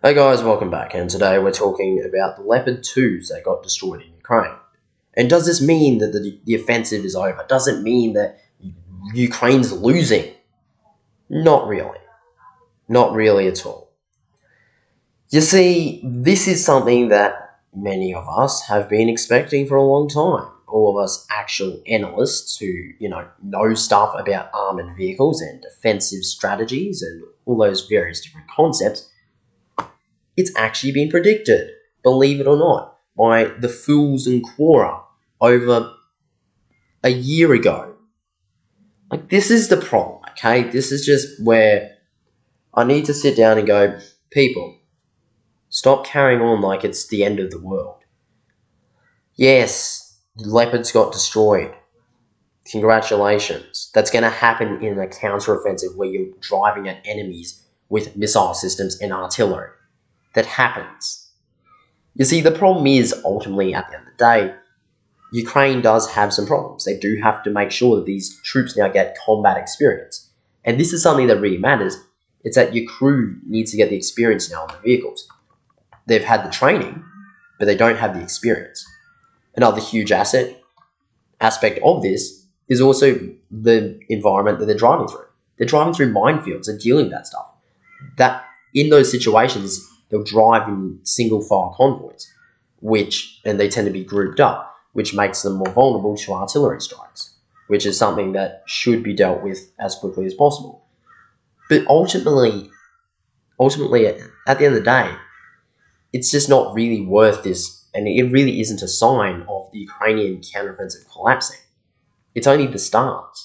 Hey guys, welcome back, and today we're talking about the Leopard 2s that got destroyed in Ukraine. And does this mean that the offensive is over? Does it mean that Ukraine's losing? Not really. Not really at all. You see, this is something that many of us have been expecting for a long time. All of us actual analysts who, know stuff about armoured vehicles and defensive strategies and all those various different concepts. It's actually been predicted, believe it or not, by the fools and Quora over a year ago. This is the problem, okay? This is just where I need to sit down and go, people, stop carrying on like it's the end of the world. Yes, Leopards got destroyed. Congratulations. That's going to happen in a counter-offensive where you're driving at enemies with missile systems and artillery. That happens. You see, the problem is, ultimately, at the end of the day, Ukraine does have some problems. They do have to make sure that these troops now get combat experience. And this is something that really matters. It's that your crew needs to get the experience now on the vehicles. They've had the training, but they don't have the experience. Another huge aspect of this is also the environment that they're driving through. They're driving through minefields and dealing with that stuff. That, in those situations, they'll drive in single-file convoys, and they tend to be grouped up, which makes them more vulnerable to artillery strikes, which is something that should be dealt with as quickly as possible. But ultimately, at the end of the day, it's just not really worth this, and it really isn't a sign of the Ukrainian counteroffensive collapsing. It's only the start,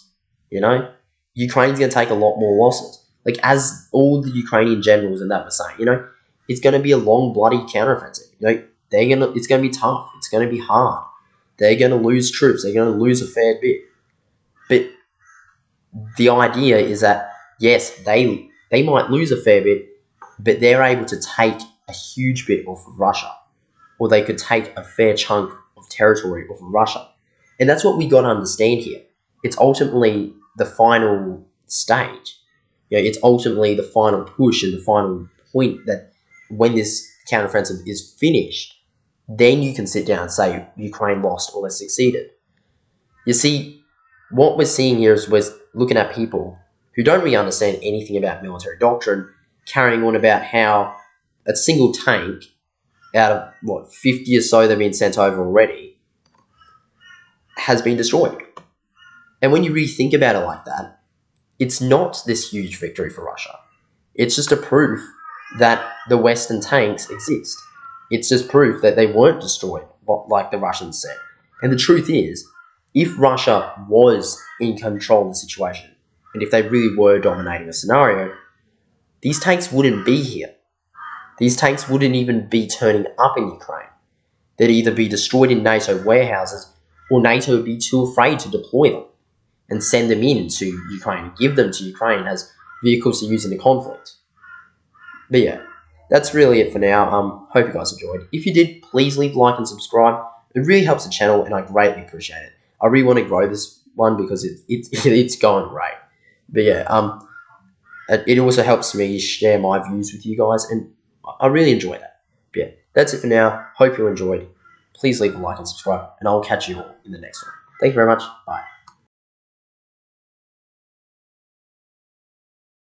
Ukraine's going to take a lot more losses. As all the Ukrainian generals and that were saying, it's going to be a long, bloody counteroffensive. It's going to be tough. It's going to be hard. They're going to lose troops. They're going to lose a fair bit. But the idea is that, yes, they might lose a fair bit, but they're able to take a huge bit off of Russia. Or they could take a fair chunk of territory off of Russia. And that's what we got to understand here. It's ultimately the final stage. It's ultimately the final push and the final point that when this counteroffensive is finished, then you can sit down and say Ukraine lost or they succeeded. You see, what we're seeing here is we're looking at people who don't really understand anything about military doctrine, carrying on about how a single tank out of, 50 or so that have been sent over already, has been destroyed. And when you really think about it like that, it's not this huge victory for Russia. It's just a proof that the Western tanks exist. It's just proof that they weren't destroyed, like the Russians said. And the truth is, if Russia was in control of the situation, and if they really were dominating the scenario, these tanks wouldn't be here. These tanks wouldn't even be turning up in Ukraine. They'd either be destroyed in NATO warehouses, or NATO would be too afraid to deploy them and send them into Ukraine, give them to Ukraine as vehicles to use in the conflict. But yeah, that's really it for now. Hope you guys enjoyed. If you did, please leave a like and subscribe. It really helps the channel, and I greatly appreciate it. I really want to grow this one because it's going great. But yeah, it also helps me share my views with you guys, and I really enjoy that. But yeah, that's it for now. Hope you enjoyed. Please leave a like and subscribe, and I'll catch you all in the next one. Thank you very much. Bye.